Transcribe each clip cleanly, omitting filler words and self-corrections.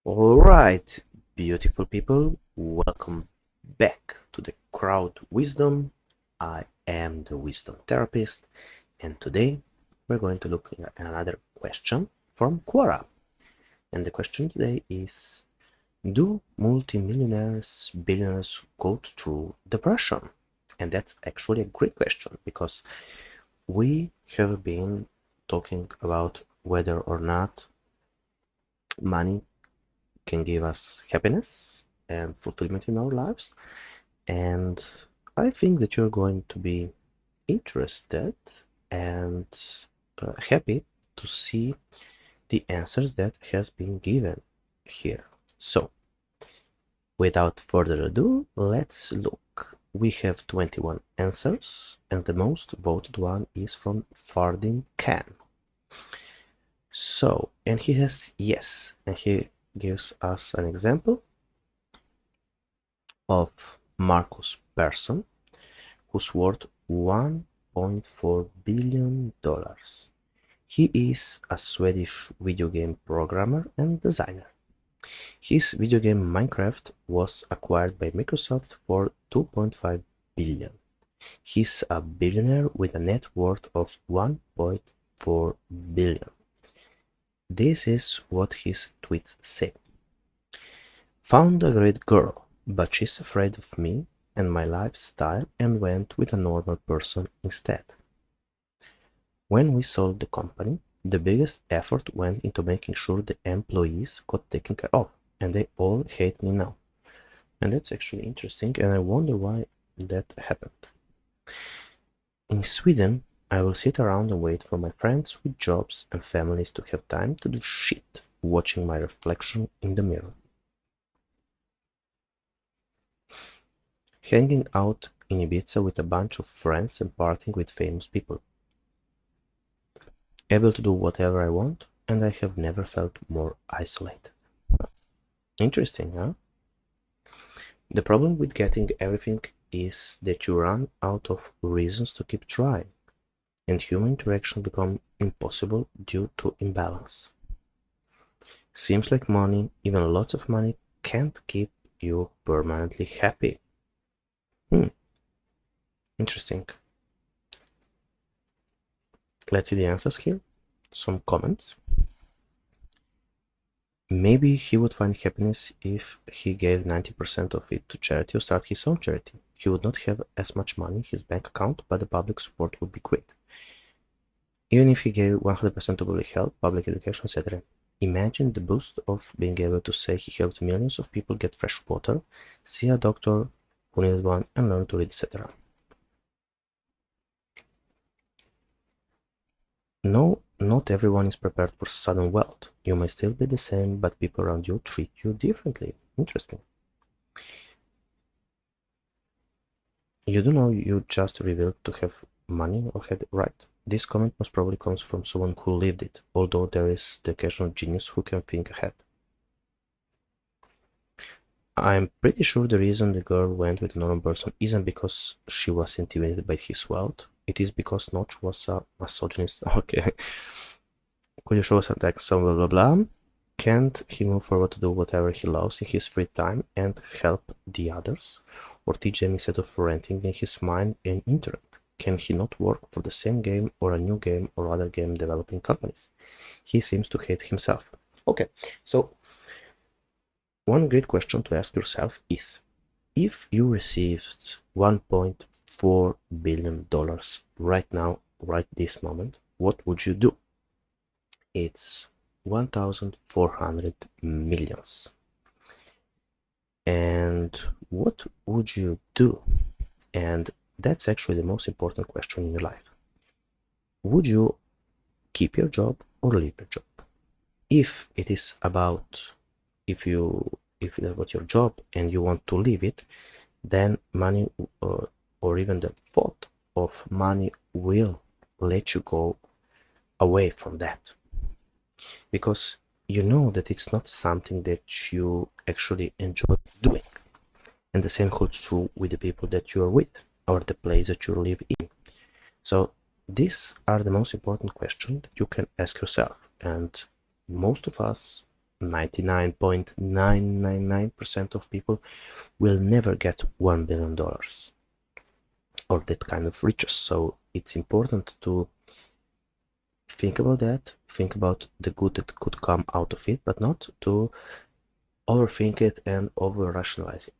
All right, beautiful people, welcome back to the Crowd Wisdom. I am the Wisdom Therapist, and today we're going to look at another question from Quora. And the question today is: do multimillionaires, billionaires go through depression? And that's actually a great question because we have been talking about whether or not money can give us happiness and fulfillment in our lives, and I think that you're going to be interested and happy to see the answers that has been given here. So without further ado, let's look. We have 21 answers, and the most voted one is from Fardin Khan. So, and he has yes, and he gives us an example of Marcus Persson, who's worth $1.4 billion. He is a Swedish video game programmer and designer. His video game Minecraft was acquired by Microsoft for $2.5 billion. He's a billionaire with a net worth of $1.4 billion. This is what his tweets say. Found a great girl, but she's afraid of me and my lifestyle and went with a normal person instead. When we sold the company, the biggest effort went into making sure the employees got taken care of, and they all hate me now. And that's actually interesting, and I wonder why that happened. In Sweden, I will sit around and wait for my friends with jobs and families to have time to do shit, watching my reflection in the mirror. Hanging out in Ibiza with a bunch of friends and partying with famous people. Able to do whatever I want, and I have never felt more isolated. Interesting, huh? The problem with getting everything is that you run out of reasons to keep trying, and human interaction become impossible due to imbalance. Seems like money, even lots of money, can't keep you permanently happy. Interesting. Let's see the answers here. Some comments. Maybe he would find happiness if he gave 90% of it to charity or start his own charity. He would not have as much money in his bank account, but the public support would be great. Even if he gave 100% to public health, public education, etc. Imagine the boost of being able to say he helped millions of people get fresh water, see a doctor who needed one, and learn to read, etc. No, not everyone is prepared for sudden wealth. You may still be the same, but people around you treat you differently. Interesting. You do know you just revealed to have money or had it right. This comment most probably comes from someone who lived it, although there is the occasional genius who can think ahead. I'm pretty sure the reason the girl went with a normal person isn't because she was intimidated by his wealth. It is because Notch was a misogynist. Okay. Could you show us like some blah blah blah? Can't he move forward to do whatever he loves in his free time and help the others? Or teach them instead of renting in his mind and internet? Can he not work for the same game or a new game or other game developing companies? He seems to hate himself. Okay, so one great question to ask yourself is, if you received $1.4 billion right now, right this moment, what would you do? It's 1,400 millions. And what would you do? And that's actually the most important question in your life. Would you keep your job or leave your job? If it is about if it is about your job and you want to leave it, then money or even the thought of money will let you go away from that, because you know that it's not something that you actually enjoy doing. And the same holds true with the people that you are with or the place that you live in. So these are the most important questions that you can ask yourself, and most of us 99.999% of people will never get $1 billion or that kind of riches. So it's important to think about that, think about the good that could come out of it, but not to overthink it and over rationalize it.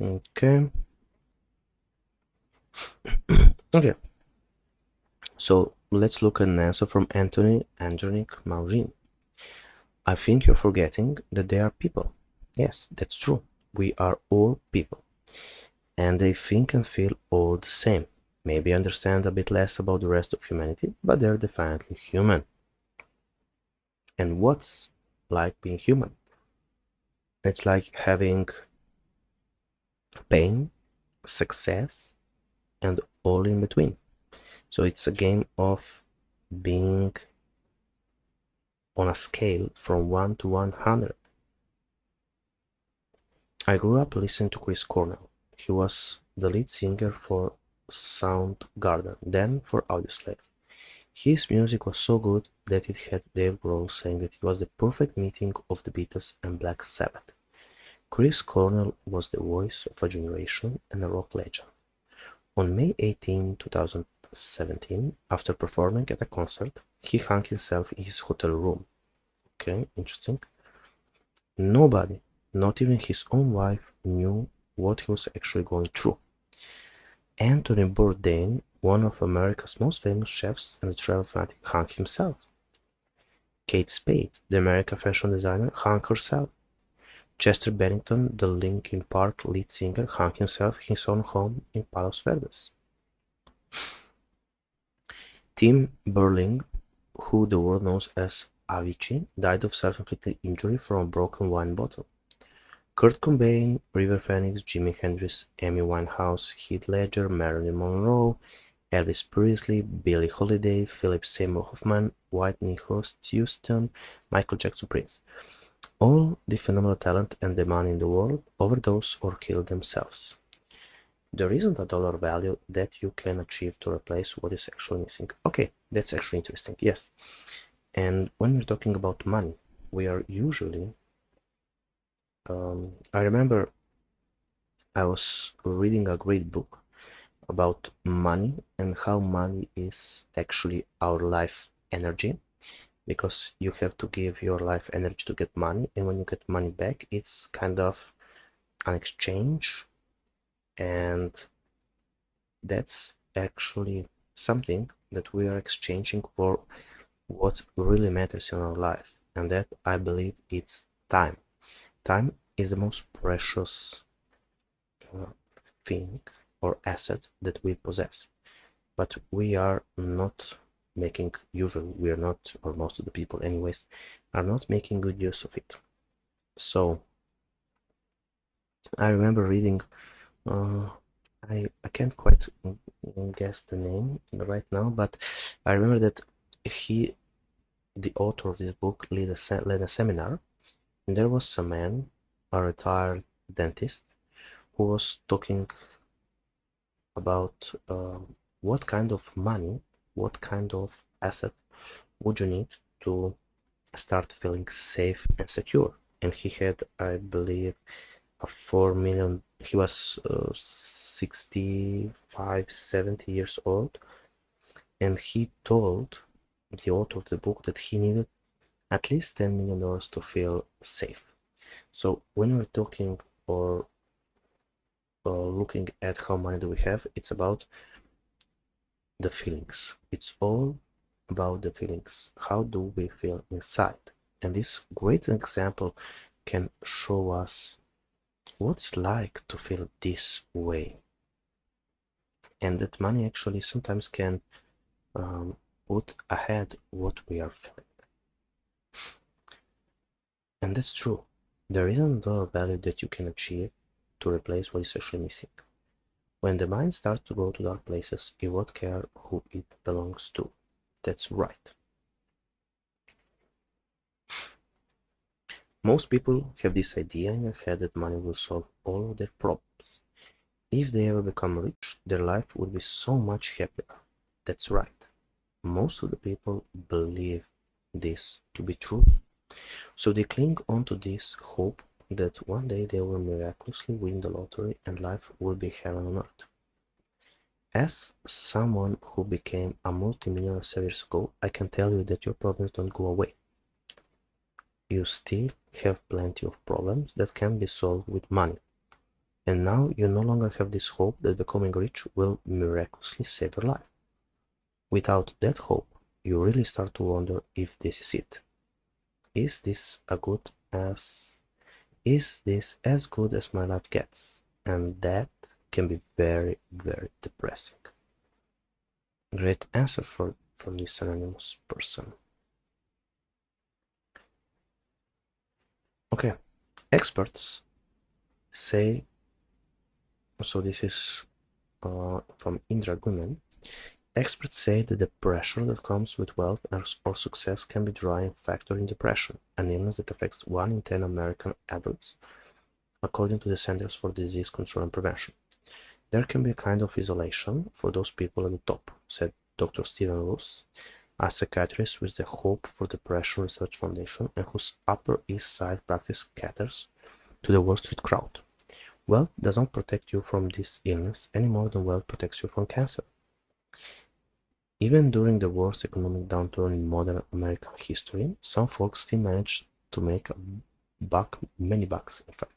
Okay. Okay. So let's look at an answer from Anthony Andronik Maugin. I think you're forgetting that they are people. Yes, that's true. We are all people. And they think and feel all the same. Maybe understand a bit less about the rest of humanity, but they're definitely human. And what's like being human? It's like having pain, success, and all in between. So it's a game of being on a scale from 1 to 100. I grew up listening to Chris Cornell. He was the lead singer for Soundgarden, then for Audioslave. His music was so good that it had Dave Grohl saying that it was the perfect meeting of the Beatles and Black Sabbath. Chris Cornell was the voice of a generation and a rock legend. On May 18, 2017, after performing at a concert, he hung himself in his hotel room. Okay, interesting. Nobody, not even his own wife, knew what he was actually going through. Anthony Bourdain, one of America's most famous chefs and a travel fanatic, hung himself. Kate Spade, the American fashion designer, hung herself. Chester Bennington, the Linkin Park lead singer, hung himself in his own home in Palos Verdes. Tim Berling, who the world knows as Avicii, died of self-inflicted injury from a broken wine bottle. Kurt Cobain, River Phoenix, Jimi Hendrix, Amy Winehouse, Heath Ledger, Marilyn Monroe, Elvis Presley, Billie Holiday, Philip Seymour Hoffman, Whitney Houston, Michael Jackson, Prince. All the phenomenal talent and the money in the world overdose or kill themselves. There isn't a dollar value that you can achieve to replace what is actually missing. Okay, that's actually interesting, yes. And when we're talking about money, we are usually I remember I was reading a great book about money and how money is actually our life energy, because you have to give your life energy to get money, and when you get money back, it's kind of an exchange, and that's actually something that we are exchanging for what really matters in our life, and that I believe it's time. Time is the most precious thing or asset that we possess, but we are not making, usually we are not, or most of the people anyways, are not making good use of it. So I remember reading, I can't quite guess the name right now, but I remember that the author of this book, led a seminar, and there was a man, a retired dentist, who was talking about what kind of money, what kind of asset would you need to start feeling safe and secure. And he had, I believe, a 4 million, he was 65, 70 years old, and he told the author of the book that he needed at least $10 million to feel safe. So when we're talking or looking at how money do we have, it's about the feelings. It's all about the feelings. How do we feel inside? And this great example can show us what's like to feel this way, and that money actually sometimes can put ahead what we are feeling. And that's true. There isn't a value that you can achieve to replace what is actually missing. When the mind starts to go to dark places, it won't care who it belongs to. That's right. Most people have this idea in their head that money will solve all of their problems. If they ever become rich, their life will be so much happier. That's right. Most of the people believe this to be true. So they cling onto this hope that one day they will miraculously win the lottery and life will be heaven on earth. As someone who became a multimillionaire 7 years ago, I can tell you that your problems don't go away. You still have plenty of problems that can be solved with money. And now you no longer have this hope that becoming rich will miraculously save your life. Without that hope, you really start to wonder if this is it. Is this as good as my life gets? And that can be very, very depressing. Great answer from this anonymous person. Okay, experts say, so this is from Indra Guman. Experts say that the pressure that comes with wealth or success can be a driving factor in depression, an illness that affects 1 in 10 American adults, according to the Centers for Disease Control and Prevention. There can be a kind of isolation for those people at the top, said Dr. Stephen Roos, a psychiatrist with the Hope for Depression Research Foundation and whose Upper East Side practice caters to the Wall Street crowd. Wealth does not protect you from this illness any more than wealth protects you from cancer. Even during the worst economic downturn in modern American history, some folks still managed to make many bucks in fact.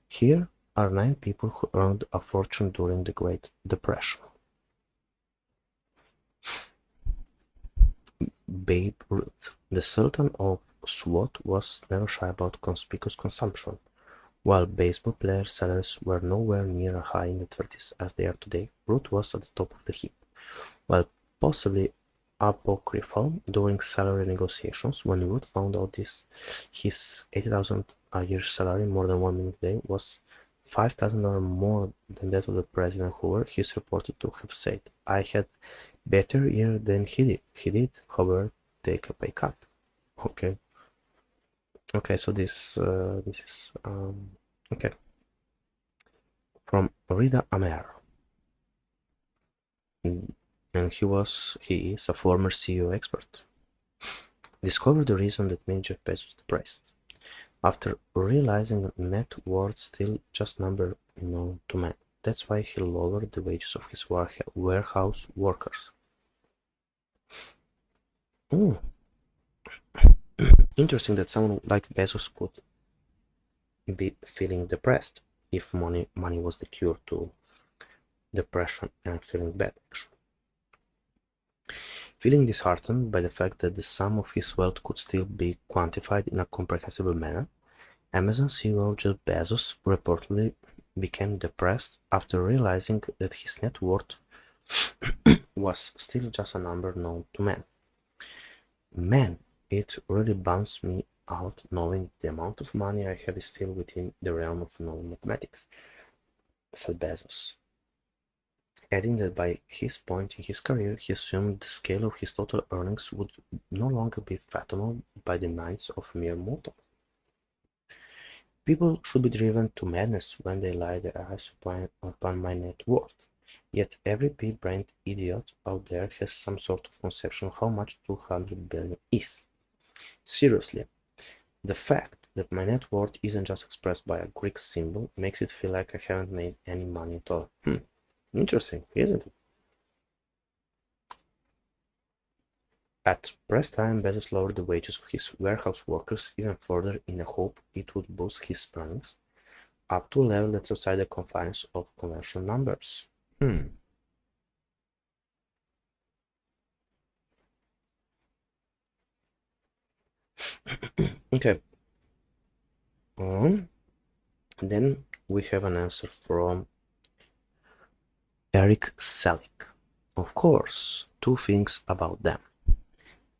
Here are 9 people who earned a fortune during the Great Depression. Babe Ruth, the Sultan of SWAT, was never shy about conspicuous consumption. While baseball players' salaries were nowhere near as high in the 30s as they are today, Ruth was at the top of the heap. While possibly apocryphal during salary negotiations, when Ruth found out his $80,000 a year salary, more than 1 million a day, was $5,000 more than that of the President Hoover, he is reported to have said, "I had better year than he did. He did, however, take a pay cut." Okay. Okay, so this is okay, from Rida Amer, and he is a former CEO expert. Discovered the reason that made Jeff Bezos depressed. After realizing that net worth still just number known to man. That's why he lowered the wages of his warehouse workers. Interesting that someone like Bezos could be feeling depressed if money was the cure to depression and feeling bad, actually. Feeling disheartened by the fact that the sum of his wealth could still be quantified in a comprehensible manner, Amazon CEO Jeff Bezos reportedly became depressed after realizing that his net worth was still just a number known to man. Man, it really bums me out knowing the amount of money I have is still within the realm of known mathematics, said Bezos, adding that by his point in his career, he assumed the scale of his total earnings would no longer be fathomable by the minds of mere mortals. People should be driven to madness when they lie their eyes upon my net worth. Yet every pea-brained idiot out there has some sort of conception of how much 200 billion is. Seriously, the fact that my net worth isn't just expressed by a Greek symbol makes it feel like I haven't made any money at all. Interesting, isn't it? At press time, Bezos lowered the wages of his warehouse workers even further in the hope it would boost his earnings up to a level that's outside the confines of conventional numbers. Okay. Then we have an answer from Eric Selick. Of course, 2 things about them.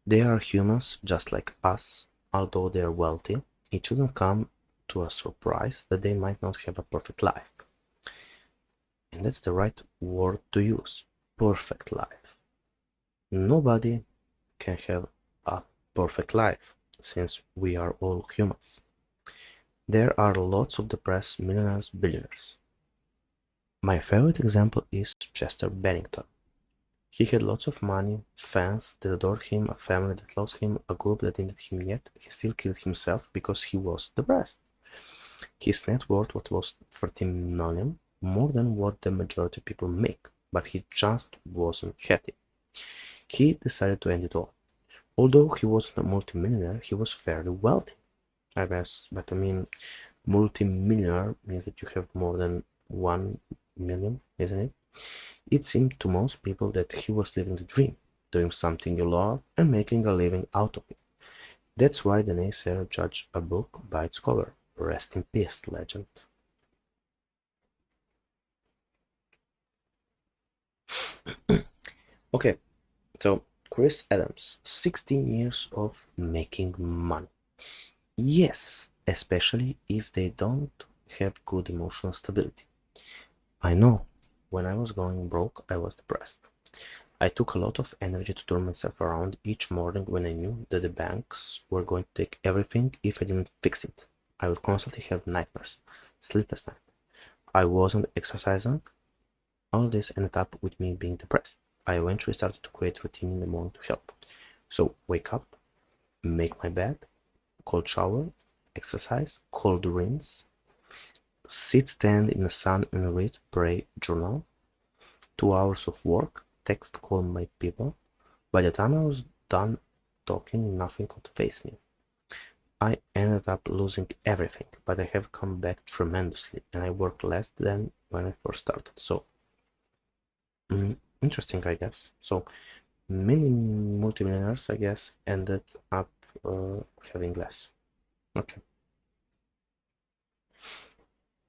They are humans just like us, although they are wealthy. It shouldn't come to a surprise that they might not have a perfect life. And that's the right word to use, perfect life. Nobody can have a perfect life, since we are all humans. There are lots of depressed millionaires, billionaires. My favorite example is Chester Bennington. He had lots of money, fans that adored him, a family that loved him, a group that needed him, yet he still killed himself because he was depressed. His net worth was 13 million, more than what the majority of people make, but he just wasn't happy. He decided to end it all. Although he wasn't a multimillionaire, he was fairly wealthy, I guess. But I mean, multimillionaire means that you have more than 1 million, isn't it? It seemed to most people that he was living the dream, doing something you love and making a living out of it. That's why the naysayer judged a book by its cover. Rest in peace, legend. Okay, so Chris Adams, 16 years of making money. Yes, especially if they don't have good emotional stability. I know, when I was going broke, I was depressed. I took a lot of energy to turn myself around each morning when I knew that the banks were going to take everything if I didn't fix it. I would constantly have nightmares, sleepless nights. I wasn't exercising. All this ended up with me being depressed. I eventually started to create routine in the morning to help. So wake up, make my bed, cold shower, exercise, cold rinse, sit stand in the sun and read, pray, journal, 2 hours of work, text, call my people. By the time I was done talking, nothing could face me. I ended up losing everything, but I have come back tremendously, and I work less than when I first started. So, interesting, I guess. So, many multimillionaires, I guess, ended up having less. Okay.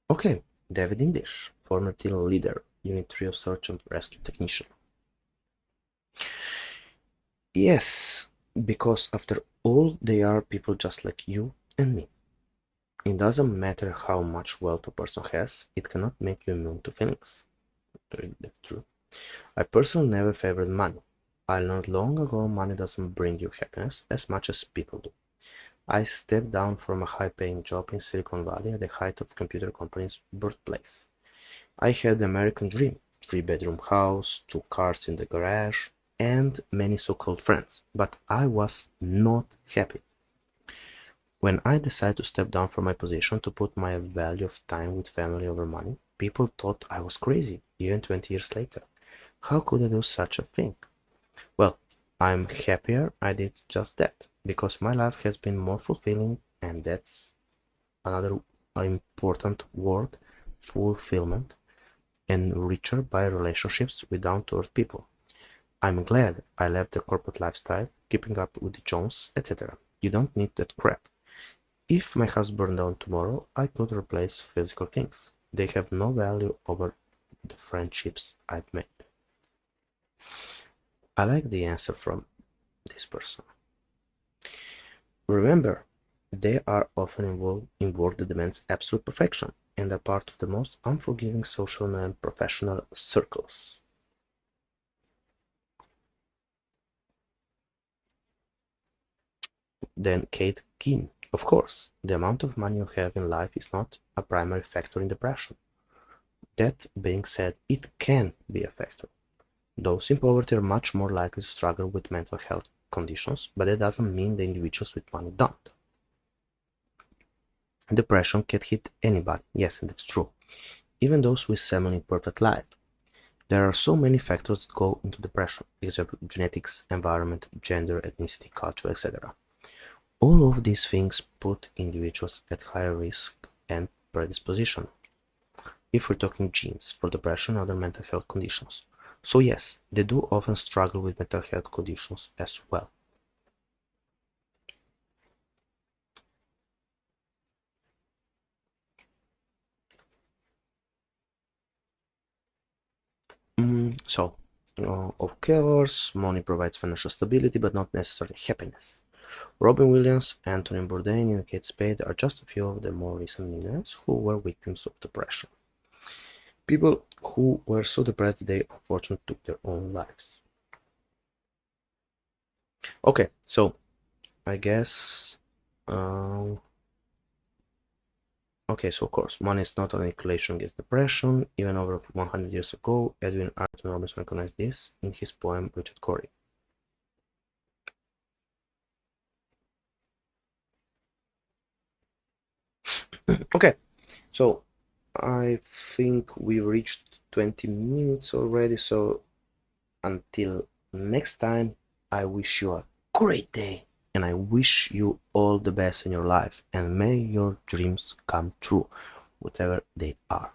Okay, David English, former team leader, Unit 3 of Search and Rescue Technician. Yes, because after all, they are people just like you and me. It doesn't matter how much wealth a person has, it cannot make you immune to feelings. That's true. I personally never favored money. I learned long ago money doesn't bring you happiness as much as people do. I stepped down from a high-paying job in Silicon Valley at the height of computer company's birthplace. I had the American dream, three-bedroom house, 2 cars in the garage, and many so-called friends, but I was not happy. When I decided to step down from my position to put my value of time with family over money, people thought I was crazy, even 20 years later. How could I do such a thing? Well, I'm happier I did just that, because my life has been more fulfilling, and that's another important word, fulfillment, and richer by relationships with down-to-earth people. I'm glad I left the corporate lifestyle, keeping up with the Jones, etc. You don't need that crap. If my house burned down tomorrow, I could replace physical things. They have no value over the friendships I've made. I like the answer from this person. Remember, they are often involved in work that demands absolute perfection and are part of the most unforgiving social and professional circles. Then Kate Keane. Of course, the amount of money you have in life is not a primary factor in depression. That being said, it can be a factor. Those in poverty are much more likely to struggle with mental health conditions, but that doesn't mean the individuals with money don't. Depression can hit anybody, yes, and that's true, even those with seemingly perfect life. There are so many factors that go into depression, example genetics, environment, gender, ethnicity, culture, etc. All of these things put individuals at higher risk and predisposition if we're talking genes for depression and other mental health conditions. So yes, they do often struggle with mental health conditions as well. So, of course, money provides financial stability, but not necessarily happiness. Robin Williams, Anthony Bourdain, and Kate Spade are just a few of the more recent millionaires who were victims of depression. People who were so depressed they unfortunately took their own lives. Okay, so I guess um, Okay, so of course, money is not an inoculation against depression. Even over 100 years ago, Edwin Arthur Robinson recognized this in his poem Richard Cory. Okay, so I think we reached 20 minutes already, so until next time, I wish you a great day and I wish you all the best in your life and may your dreams come true, whatever they are.